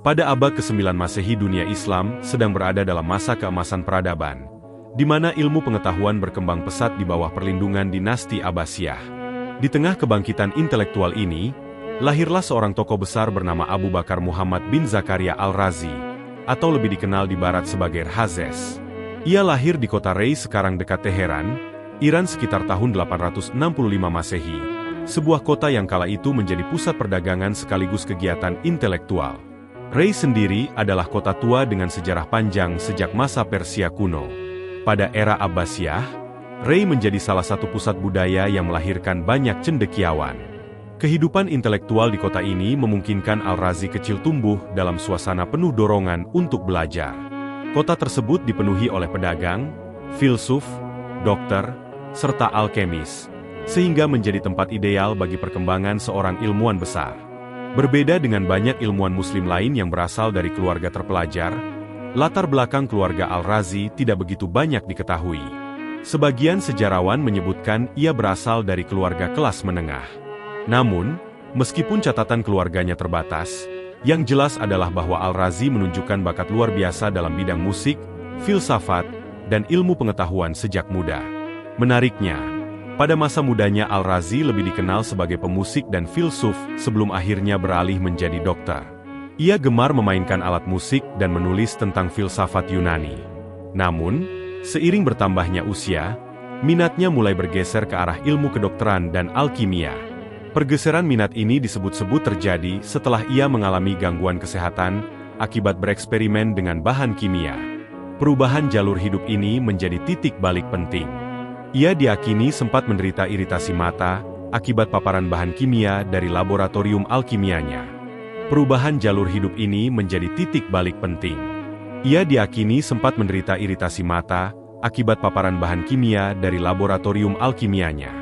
Pada abad ke-9 Masehi dunia Islam sedang berada dalam masa keemasan peradaban, di mana ilmu pengetahuan berkembang pesat di bawah perlindungan dinasti Abbasiyah. Di tengah kebangkitan intelektual ini, lahirlah seorang tokoh besar bernama Abu Bakar Muhammad bin Zakaria Al-Razi, atau lebih dikenal di barat sebagai Rhazes. Ia lahir di kota Rey sekarang dekat Teheran, Iran sekitar tahun 865 Masehi, sebuah kota yang kala itu menjadi pusat perdagangan sekaligus kegiatan intelektual. Rey sendiri adalah kota tua dengan sejarah panjang sejak masa Persia kuno. Pada era Abbasiyah, Rey menjadi salah satu pusat budaya yang melahirkan banyak cendekiawan. Kehidupan intelektual di kota ini memungkinkan Al-Razi kecil tumbuh dalam suasana penuh dorongan untuk belajar. Kota tersebut dipenuhi oleh pedagang, filsuf, dokter, serta alkemis, sehingga menjadi tempat ideal bagi perkembangan seorang ilmuwan besar. Berbeda dengan banyak ilmuwan muslim lain yang berasal dari keluarga terpelajar, latar belakang keluarga Al-Razi tidak begitu banyak diketahui. Sebagian sejarawan menyebutkan ia berasal dari keluarga kelas menengah. Namun, meskipun catatan keluarganya terbatas, yang jelas adalah bahwa Al-Razi menunjukkan bakat luar biasa dalam bidang musik, filsafat, dan ilmu pengetahuan sejak muda. Menariknya, pada masa mudanya Al-Razi lebih dikenal sebagai pemusik dan filsuf sebelum akhirnya beralih menjadi dokter. Ia gemar memainkan alat musik dan menulis tentang filsafat Yunani. Namun, seiring bertambahnya usia, minatnya mulai bergeser ke arah ilmu kedokteran dan alkimia. Pergeseran minat ini disebut-sebut terjadi setelah ia mengalami gangguan kesehatan akibat bereksperimen dengan bahan kimia. Perubahan jalur hidup ini menjadi titik balik penting. Ia diyakini sempat menderita iritasi mata akibat paparan bahan kimia dari laboratorium alkimianya. Perubahan jalur hidup ini menjadi titik balik penting. Ia diyakini sempat menderita iritasi mata akibat paparan bahan kimia dari laboratorium alkimianya.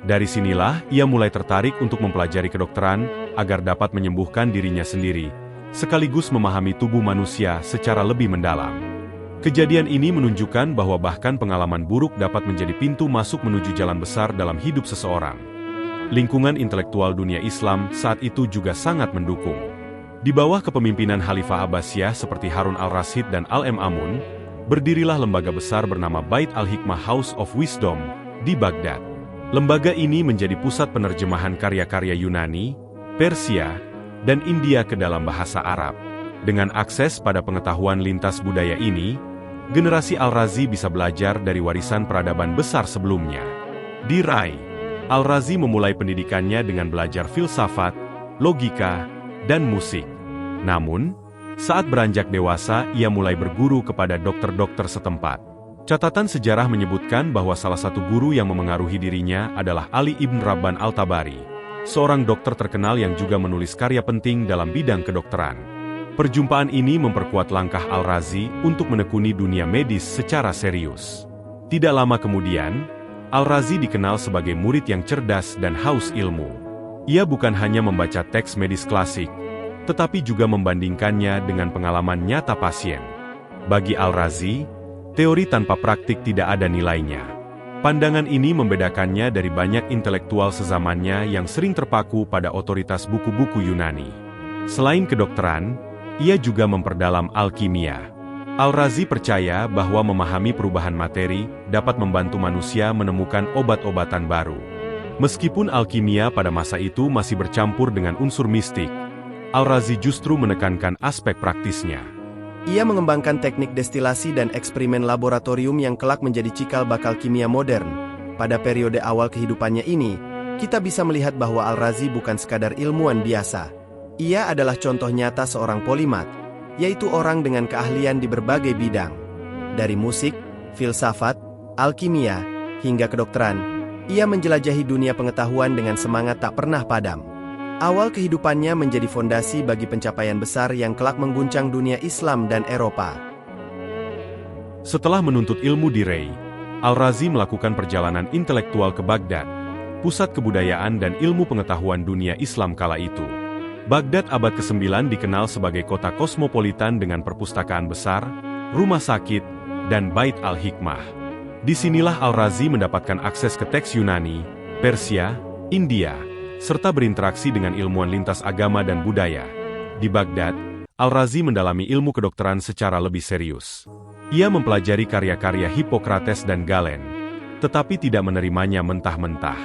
Dari sinilah ia mulai tertarik untuk mempelajari kedokteran agar dapat menyembuhkan dirinya sendiri, sekaligus memahami tubuh manusia secara lebih mendalam. Kejadian ini menunjukkan bahwa bahkan pengalaman buruk dapat menjadi pintu masuk menuju jalan besar dalam hidup seseorang. Lingkungan intelektual dunia Islam saat itu juga sangat mendukung. Di bawah kepemimpinan Khalifah Abbasiyah seperti Harun al-Rasyid dan Al-Ma'mun, berdirilah lembaga besar bernama Bait al-Hikmah House of Wisdom di Baghdad. Lembaga ini menjadi pusat penerjemahan karya-karya Yunani, Persia, dan India ke dalam bahasa Arab. Dengan akses pada pengetahuan lintas budaya ini, generasi Al-Razi bisa belajar dari warisan peradaban besar sebelumnya. Di Rai, Al-Razi memulai pendidikannya dengan belajar filsafat, logika, dan musik. Namun, saat beranjak dewasa ia mulai berguru kepada dokter-dokter setempat. Catatan sejarah menyebutkan bahwa salah satu guru yang memengaruhi dirinya adalah Ali ibn Rabban al-Tabari, seorang dokter terkenal yang juga menulis karya penting dalam bidang kedokteran. Perjumpaan ini memperkuat langkah Al-Razi untuk menekuni dunia medis secara serius. Tidak lama kemudian, Al-Razi dikenal sebagai murid yang cerdas dan haus ilmu. Ia bukan hanya membaca teks medis klasik, tetapi juga membandingkannya dengan pengalaman nyata pasien. Bagi Al-Razi, teori tanpa praktik tidak ada nilainya. Pandangan ini membedakannya dari banyak intelektual sezamannya yang sering terpaku pada otoritas buku-buku Yunani. Selain kedokteran, ia juga memperdalam alkimia. Al-Razi percaya bahwa memahami perubahan materi dapat membantu manusia menemukan obat-obatan baru. Meskipun alkimia pada masa itu masih bercampur dengan unsur mistik, Al-Razi justru menekankan aspek praktisnya. Ia mengembangkan teknik destilasi dan eksperimen laboratorium yang kelak menjadi cikal bakal kimia modern. Pada periode awal kehidupannya ini, kita bisa melihat bahwa Al-Razi bukan sekadar ilmuwan biasa. Ia adalah contoh nyata seorang polimat, yaitu orang dengan keahlian di berbagai bidang. Dari musik, filsafat, alkimia, hingga kedokteran, ia menjelajahi dunia pengetahuan dengan semangat tak pernah padam. Awal kehidupannya menjadi fondasi bagi pencapaian besar yang kelak mengguncang dunia Islam dan Eropa. Setelah menuntut ilmu di Rey, Al-Razi melakukan perjalanan intelektual ke Baghdad, pusat kebudayaan dan ilmu pengetahuan dunia Islam kala itu. Baghdad abad ke-9 dikenal sebagai kota kosmopolitan dengan perpustakaan besar, rumah sakit, dan Bait al-Hikmah. Disinilah Al-Razi mendapatkan akses ke teks Yunani, Persia, India, serta berinteraksi dengan ilmuwan lintas agama dan budaya. Di Baghdad, Al-Razi mendalami ilmu kedokteran secara lebih serius. Ia mempelajari karya-karya Hippocrates dan Galen, tetapi tidak menerimanya mentah-mentah.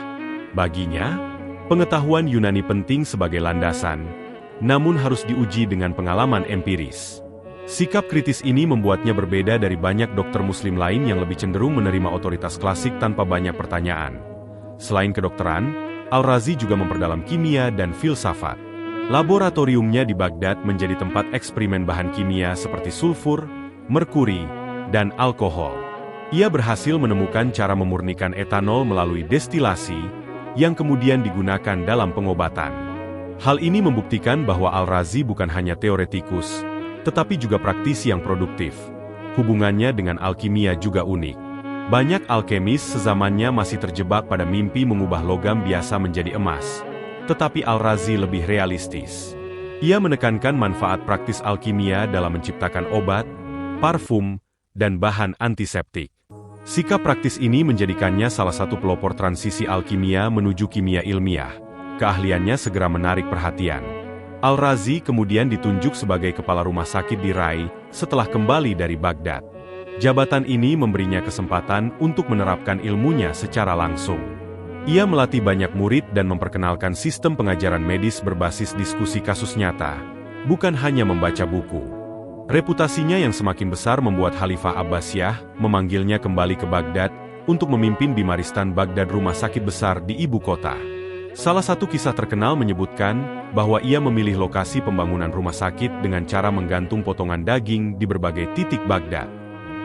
Baginya, pengetahuan Yunani penting sebagai landasan, namun harus diuji dengan pengalaman empiris. Sikap kritis ini membuatnya berbeda dari banyak dokter muslim lain yang lebih cenderung menerima otoritas klasik tanpa banyak pertanyaan. Selain kedokteran, Al-Razi juga memperdalam kimia dan filsafat. Laboratoriumnya di Baghdad menjadi tempat eksperimen bahan kimia seperti sulfur, merkuri, dan alkohol. Ia berhasil menemukan cara memurnikan etanol melalui destilasi, yang kemudian digunakan dalam pengobatan. Hal ini membuktikan bahwa Al-Razi bukan hanya teoretikus, tetapi juga praktisi yang produktif. Hubungannya dengan alkimia juga unik. Banyak alkemis sezamannya masih terjebak pada mimpi mengubah logam biasa menjadi emas. Tetapi Al-Razi lebih realistis. Ia menekankan manfaat praktis alkimia dalam menciptakan obat, parfum, dan bahan antiseptik. Sikap praktis ini menjadikannya salah satu pelopor transisi alkimia menuju kimia ilmiah. Keahliannya segera menarik perhatian. Al-Razi kemudian ditunjuk sebagai kepala rumah sakit di Rai setelah kembali dari Baghdad. Jabatan ini memberinya kesempatan untuk menerapkan ilmunya secara langsung. Ia melatih banyak murid dan memperkenalkan sistem pengajaran medis berbasis diskusi kasus nyata, bukan hanya membaca buku. Reputasinya yang semakin besar membuat Khalifah Abbasiyah memanggilnya kembali ke Baghdad untuk memimpin Bimaristan Baghdad, rumah sakit besar di ibu kota. Salah satu kisah terkenal menyebutkan bahwa ia memilih lokasi pembangunan rumah sakit dengan cara menggantung potongan daging di berbagai titik Baghdad.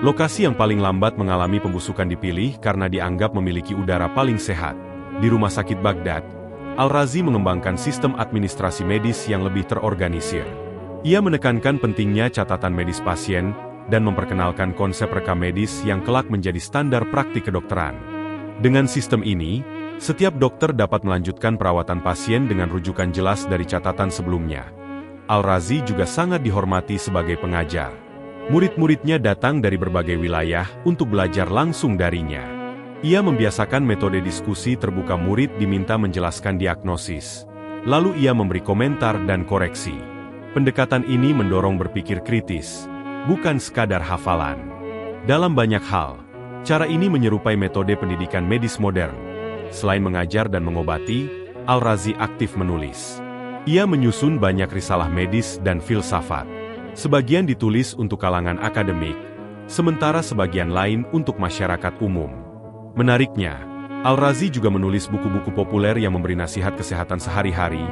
Lokasi yang paling lambat mengalami pembusukan dipilih karena dianggap memiliki udara paling sehat. Di rumah sakit Baghdad, Al-Razi mengembangkan sistem administrasi medis yang lebih terorganisir. Ia menekankan pentingnya catatan medis pasien dan memperkenalkan konsep rekam medis yang kelak menjadi standar praktik kedokteran. Dengan sistem ini, setiap dokter dapat melanjutkan perawatan pasien dengan rujukan jelas dari catatan sebelumnya. Al-Razi juga sangat dihormati sebagai pengajar. Murid-muridnya datang dari berbagai wilayah untuk belajar langsung darinya. Ia membiasakan metode diskusi terbuka, murid diminta menjelaskan diagnosis. Lalu ia memberi komentar dan koreksi. Pendekatan ini mendorong berpikir kritis, bukan sekadar hafalan. Dalam banyak hal, cara ini menyerupai metode pendidikan medis modern. Selain mengajar dan mengobati, Al-Razi aktif menulis. Ia menyusun banyak risalah medis dan filsafat. Sebagian ditulis untuk kalangan akademik, sementara sebagian lain untuk masyarakat umum. Menariknya, Al-Razi juga menulis buku-buku populer yang memberi nasihat kesehatan sehari-hari,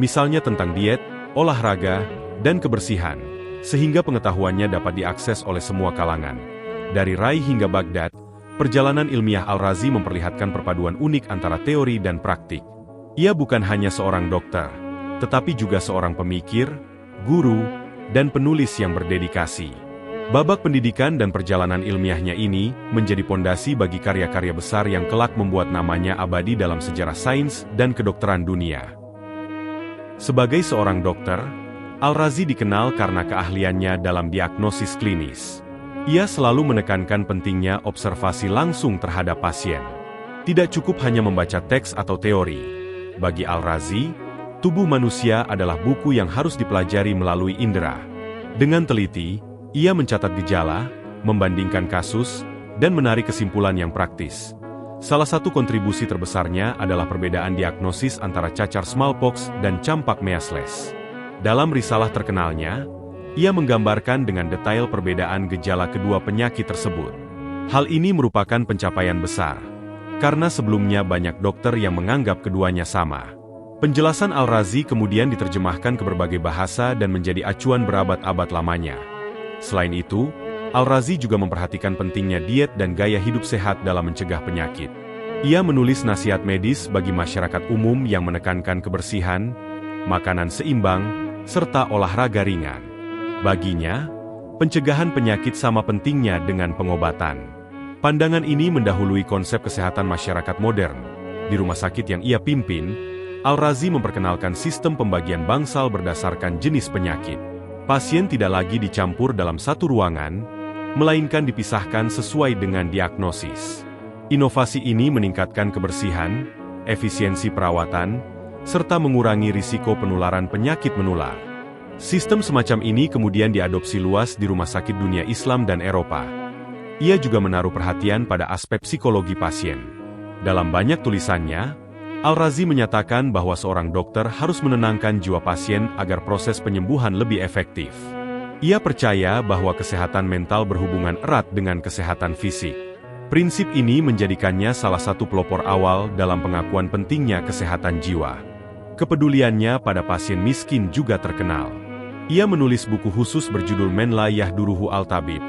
misalnya tentang diet, olahraga, dan kebersihan, sehingga pengetahuannya dapat diakses oleh semua kalangan. Dari Rai hingga Baghdad, perjalanan ilmiah Al-Razi memperlihatkan perpaduan unik antara teori dan praktik. Ia bukan hanya seorang dokter, tetapi juga seorang pemikir, guru, dan penulis yang berdedikasi. Babak pendidikan dan perjalanan ilmiahnya ini menjadi pondasi bagi karya-karya besar yang kelak membuat namanya abadi dalam sejarah sains dan kedokteran dunia. Sebagai seorang dokter, Al-Razi dikenal karena keahliannya dalam diagnosis klinis. Ia selalu menekankan pentingnya observasi langsung terhadap pasien. Tidak cukup hanya membaca teks atau teori. Bagi Al-Razi, tubuh manusia adalah buku yang harus dipelajari melalui indera. Dengan teliti, ia mencatat gejala, membandingkan kasus, dan menarik kesimpulan yang praktis. Salah satu kontribusi terbesarnya adalah perbedaan diagnosis antara cacar smallpox dan campak measles. Dalam risalah terkenalnya, ia menggambarkan dengan detail perbedaan gejala kedua penyakit tersebut. Hal ini merupakan pencapaian besar, karena sebelumnya banyak dokter yang menganggap keduanya sama. Penjelasan Al-Razi kemudian diterjemahkan ke berbagai bahasa dan menjadi acuan berabad-abad lamanya. Selain itu, Al-Razi juga memperhatikan pentingnya diet dan gaya hidup sehat dalam mencegah penyakit. Ia menulis nasihat medis bagi masyarakat umum yang menekankan kebersihan, makanan seimbang, serta olahraga ringan. Baginya, pencegahan penyakit sama pentingnya dengan pengobatan. Pandangan ini mendahului konsep kesehatan masyarakat modern. Di rumah sakit yang ia pimpin, Al-Razi memperkenalkan sistem pembagian bangsal berdasarkan jenis penyakit. Pasien tidak lagi dicampur dalam satu ruangan, melainkan dipisahkan sesuai dengan diagnosis. Inovasi ini meningkatkan kebersihan, efisiensi perawatan, serta mengurangi risiko penularan penyakit menular. Sistem semacam ini kemudian diadopsi luas di rumah sakit dunia Islam dan Eropa. Ia juga menaruh perhatian pada aspek psikologi pasien. Dalam banyak tulisannya, Al-Razi menyatakan bahwa seorang dokter harus menenangkan jiwa pasien agar proses penyembuhan lebih efektif. Ia percaya bahwa kesehatan mental berhubungan erat dengan kesehatan fisik. Prinsip ini menjadikannya salah satu pelopor awal dalam pengakuan pentingnya kesehatan jiwa. Kepeduliannya pada pasien miskin juga terkenal. Ia menulis buku khusus berjudul Men La Yahduruhu Al-Tabib,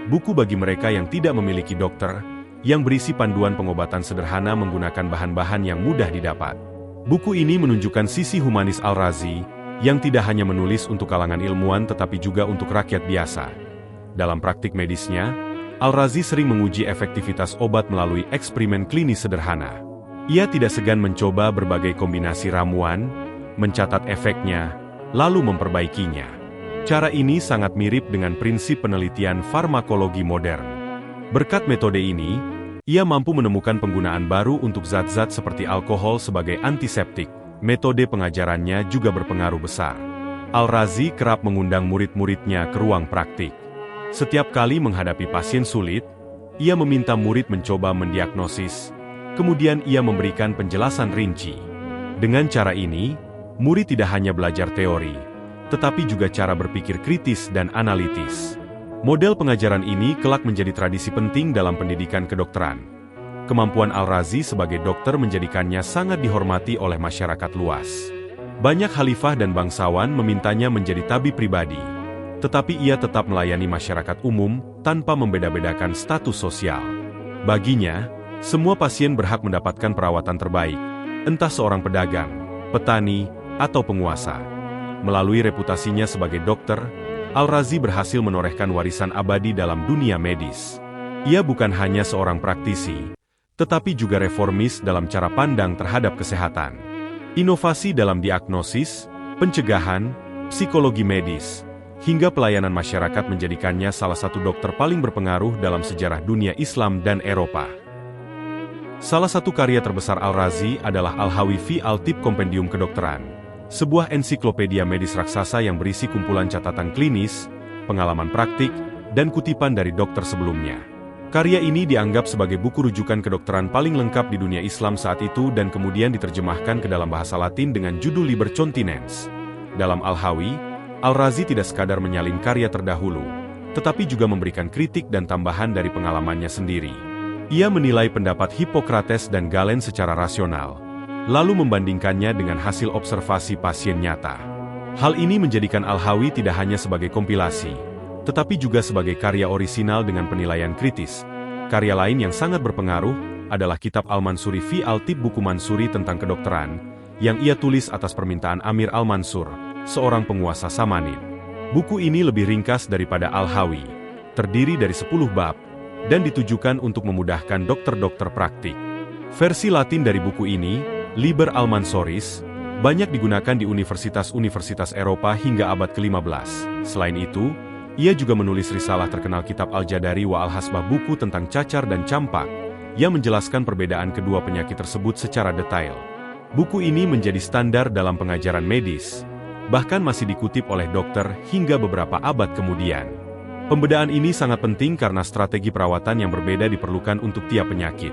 buku bagi mereka yang tidak memiliki dokter, yang berisi panduan pengobatan sederhana menggunakan bahan-bahan yang mudah didapat. Buku ini menunjukkan sisi humanis Al-Razi, yang tidak hanya menulis untuk kalangan ilmuwan tetapi juga untuk rakyat biasa. Dalam praktik medisnya, Al-Razi sering menguji efektivitas obat melalui eksperimen klinis sederhana. Ia tidak segan mencoba berbagai kombinasi ramuan, mencatat efeknya, lalu memperbaikinya. Cara ini sangat mirip dengan prinsip penelitian farmakologi modern. Berkat metode ini, ia mampu menemukan penggunaan baru untuk zat-zat seperti alkohol sebagai antiseptik. Metode pengajarannya juga berpengaruh besar. Al-Razi kerap mengundang murid-muridnya ke ruang praktik. Setiap kali menghadapi pasien sulit, ia meminta murid mencoba mendiagnosis, kemudian ia memberikan penjelasan rinci. Dengan cara ini, murid tidak hanya belajar teori, tetapi juga cara berpikir kritis dan analitis. Model pengajaran ini kelak menjadi tradisi penting dalam pendidikan kedokteran. Kemampuan Al-Razi sebagai dokter menjadikannya sangat dihormati oleh masyarakat luas. Banyak khalifah dan bangsawan memintanya menjadi tabib pribadi, tetapi ia tetap melayani masyarakat umum tanpa membeda-bedakan status sosial. Baginya, semua pasien berhak mendapatkan perawatan terbaik, entah seorang pedagang, petani, atau penguasa. Melalui reputasinya sebagai dokter, Al-Razi berhasil menorehkan warisan abadi dalam dunia medis. Ia bukan hanya seorang praktisi, tetapi juga reformis dalam cara pandang terhadap kesehatan. Inovasi dalam diagnosis, pencegahan, psikologi medis, hingga pelayanan masyarakat menjadikannya salah satu dokter paling berpengaruh dalam sejarah dunia Islam dan Eropa. Salah satu karya terbesar Al-Razi adalah Al-Hawi fi Al-Tib Kompendium Kedokteran, sebuah ensiklopedia medis raksasa yang berisi kumpulan catatan klinis, pengalaman praktik, dan kutipan dari dokter sebelumnya. Karya ini dianggap sebagai buku rujukan kedokteran paling lengkap di dunia Islam saat itu dan kemudian diterjemahkan ke dalam bahasa Latin dengan judul Liber Continens. Dalam Al-Hawi, Al-Razi tidak sekadar menyalin karya terdahulu, tetapi juga memberikan kritik dan tambahan dari pengalamannya sendiri. Ia menilai pendapat Hippocrates dan Galen secara rasional, lalu membandingkannya dengan hasil observasi pasien nyata. Hal ini menjadikan Al-Hawi tidak hanya sebagai kompilasi, tetapi juga sebagai karya orisinal dengan penilaian kritis. Karya lain yang sangat berpengaruh adalah kitab Al-Mansuri fi Al-Tib, buku Mansuri tentang kedokteran, yang ia tulis atas permintaan Amir Al-Mansur, seorang penguasa Samanid. Buku ini lebih ringkas daripada Al-Hawi, terdiri dari 10 bab, dan ditujukan untuk memudahkan dokter-dokter praktik. Versi Latin dari buku ini, Liber Al-Mansoris, banyak digunakan di universitas-universitas Eropa hingga abad ke-15. Selain itu, ia juga menulis risalah terkenal kitab Al-Jadari wa Al-Hasbah, buku tentang cacar dan campak, yang menjelaskan perbedaan kedua penyakit tersebut secara detail. Buku ini menjadi standar dalam pengajaran medis, bahkan masih dikutip oleh dokter hingga beberapa abad kemudian. Pembedaan ini sangat penting karena strategi perawatan yang berbeda diperlukan untuk tiap penyakit.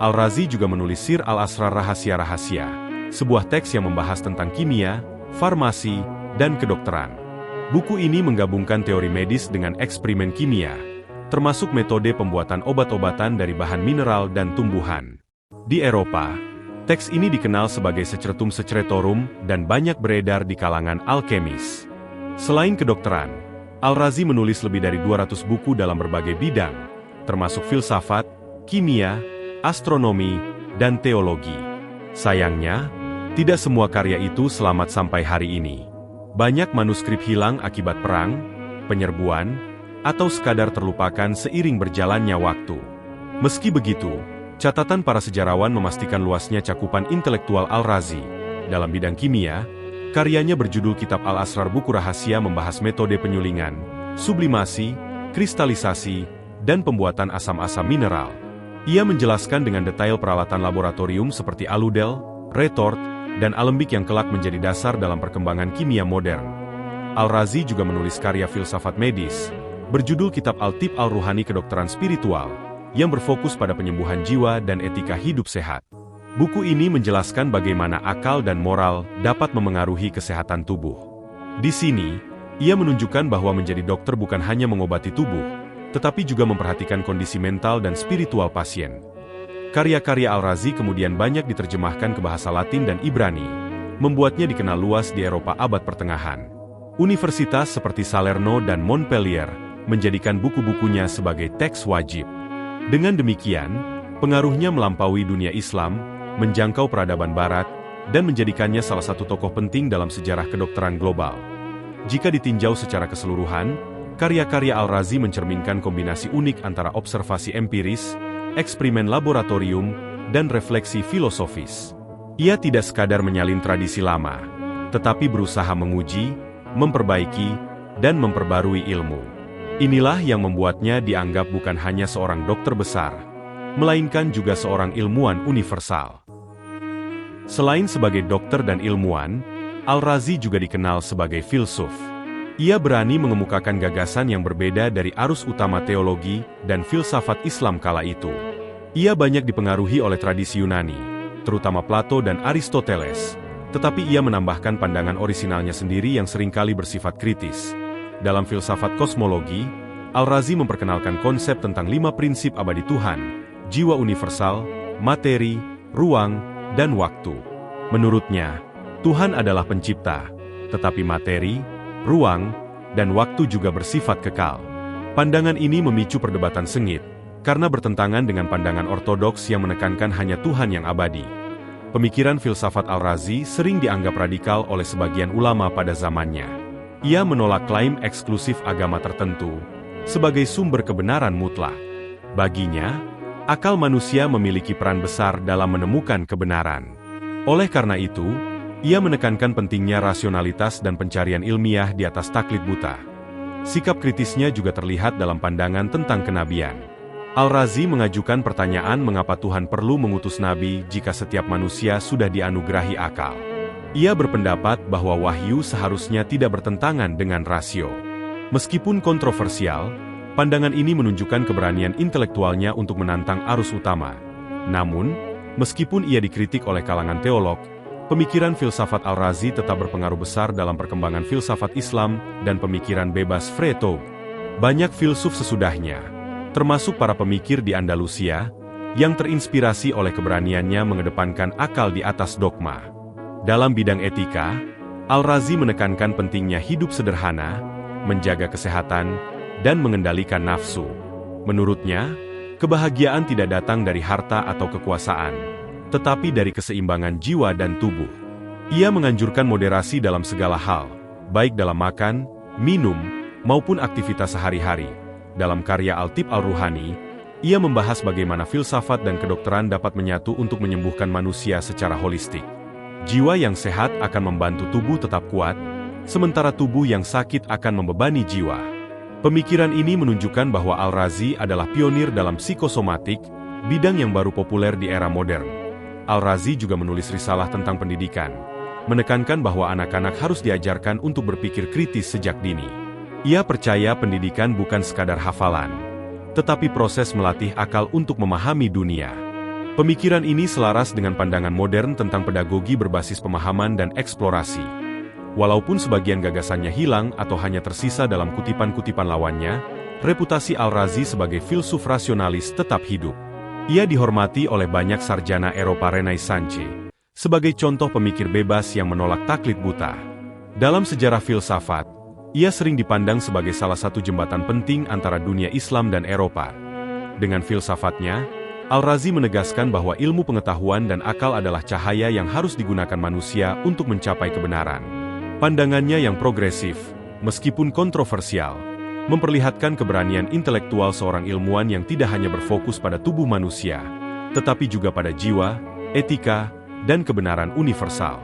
Al-Razi juga menulis Sir Al-Asrar, Rahasia-Rahasia, sebuah teks yang membahas tentang kimia, farmasi, dan kedokteran. Buku ini menggabungkan teori medis dengan eksperimen kimia, termasuk metode pembuatan obat-obatan dari bahan mineral dan tumbuhan. Di Eropa, teks ini dikenal sebagai Secretum Secretorum dan banyak beredar di kalangan alkemis. Selain kedokteran, Al-Razi menulis lebih dari 200 buku dalam berbagai bidang, termasuk filsafat, kimia, astronomi, dan teologi. Sayangnya, tidak semua karya itu selamat sampai hari ini. Banyak manuskrip hilang akibat perang, penyerbuan, atau sekadar terlupakan seiring berjalannya waktu. Meski begitu, catatan para sejarawan memastikan luasnya cakupan intelektual Al-Razi. Dalam bidang kimia, karyanya berjudul Kitab Al-Asrar, buku rahasia, membahas metode penyulingan, sublimasi, kristalisasi, dan pembuatan asam-asam mineral. Ia menjelaskan dengan detail peralatan laboratorium seperti aludel, retort, dan alembik yang kelak menjadi dasar dalam perkembangan kimia modern. Al-Razi juga menulis karya filsafat medis, berjudul Kitab Al-Tib Al-Ruhani Kedokteran Spiritual, yang berfokus pada penyembuhan jiwa dan etika hidup sehat. Buku ini menjelaskan bagaimana akal dan moral dapat memengaruhi kesehatan tubuh. Di sini, ia menunjukkan bahwa menjadi dokter bukan hanya mengobati tubuh, tetapi juga memperhatikan kondisi mental dan spiritual pasien. Karya-karya Al-Razi kemudian banyak diterjemahkan ke bahasa Latin dan Ibrani, membuatnya dikenal luas di Eropa abad pertengahan. Universitas seperti Salerno dan Montpellier menjadikan buku-bukunya sebagai teks wajib. Dengan demikian, pengaruhnya melampaui dunia Islam, menjangkau peradaban Barat, dan menjadikannya salah satu tokoh penting dalam sejarah kedokteran global. Jika ditinjau secara keseluruhan, karya-karya Al-Razi mencerminkan kombinasi unik antara observasi empiris, eksperimen laboratorium, dan refleksi filosofis. Ia tidak sekadar menyalin tradisi lama, tetapi berusaha menguji, memperbaiki, dan memperbarui ilmu. Inilah yang membuatnya dianggap bukan hanya seorang dokter besar, melainkan juga seorang ilmuwan universal. Selain sebagai dokter dan ilmuwan, Al-Razi juga dikenal sebagai filsuf. Ia berani mengemukakan gagasan yang berbeda dari arus utama teologi dan filsafat Islam kala itu. Ia banyak dipengaruhi oleh tradisi Yunani, terutama Plato dan Aristoteles, tetapi ia menambahkan pandangan orisinalnya sendiri yang seringkali bersifat kritis. Dalam filsafat kosmologi, Al-Razi memperkenalkan konsep tentang 5 prinsip abadi Tuhan, jiwa universal, materi, ruang, dan waktu. Menurutnya, Tuhan adalah pencipta, tetapi materi, ruang, dan waktu juga bersifat kekal. Pandangan ini memicu perdebatan sengit, karena bertentangan dengan pandangan ortodoks yang menekankan hanya Tuhan yang abadi. Pemikiran filsafat Al-Razi sering dianggap radikal oleh sebagian ulama pada zamannya. Ia menolak klaim eksklusif agama tertentu sebagai sumber kebenaran mutlak. Baginya, akal manusia memiliki peran besar dalam menemukan kebenaran. Oleh karena itu, ia menekankan pentingnya rasionalitas dan pencarian ilmiah di atas taklid buta. Sikap kritisnya juga terlihat dalam pandangan tentang kenabian. Al-Razi mengajukan pertanyaan mengapa Tuhan perlu mengutus nabi jika setiap manusia sudah dianugerahi akal. Ia berpendapat bahwa wahyu seharusnya tidak bertentangan dengan rasio. Meskipun kontroversial, pandangan ini menunjukkan keberanian intelektualnya untuk menantang arus utama. Namun, meskipun ia dikritik oleh kalangan teolog, pemikiran filsafat Al-Razi tetap berpengaruh besar dalam perkembangan filsafat Islam dan pemikiran bebas Free Thought. Banyak filsuf sesudahnya, termasuk para pemikir di Andalusia, yang terinspirasi oleh keberaniannya mengedepankan akal di atas dogma. Dalam bidang etika, Al-Razi menekankan pentingnya hidup sederhana, menjaga kesehatan, dan mengendalikan nafsu. Menurutnya, kebahagiaan tidak datang dari harta atau kekuasaan, tetapi dari keseimbangan jiwa dan tubuh. Ia menganjurkan moderasi dalam segala hal, baik dalam makan, minum, maupun aktivitas sehari-hari. Dalam karya Al-Tib Al-Ruhani, ia membahas bagaimana filsafat dan kedokteran dapat menyatu untuk menyembuhkan manusia secara holistik. Jiwa yang sehat akan membantu tubuh tetap kuat, sementara tubuh yang sakit akan membebani jiwa. Pemikiran ini menunjukkan bahwa Al-Razi adalah pionir dalam psikosomatik, bidang yang baru populer di era modern. Al-Razi juga menulis risalah tentang pendidikan, menekankan bahwa anak-anak harus diajarkan untuk berpikir kritis sejak dini. Ia percaya pendidikan bukan sekadar hafalan, tetapi proses melatih akal untuk memahami dunia. Pemikiran ini selaras dengan pandangan modern tentang pedagogi berbasis pemahaman dan eksplorasi. Walaupun sebagian gagasannya hilang atau hanya tersisa dalam kutipan-kutipan lawannya, reputasi Al-Razi sebagai filsuf rasionalis tetap hidup. Ia dihormati oleh banyak sarjana Eropa Renaissance sebagai contoh pemikir bebas yang menolak taklid buta. Dalam sejarah filsafat, ia sering dipandang sebagai salah satu jembatan penting antara dunia Islam dan Eropa. Dengan filsafatnya, Al-Razi menegaskan bahwa ilmu pengetahuan dan akal adalah cahaya yang harus digunakan manusia untuk mencapai kebenaran. Pandangannya yang progresif, meskipun kontroversial, memperlihatkan keberanian intelektual seorang ilmuwan yang tidak hanya berfokus pada tubuh manusia, tetapi juga pada jiwa, etika, dan kebenaran universal.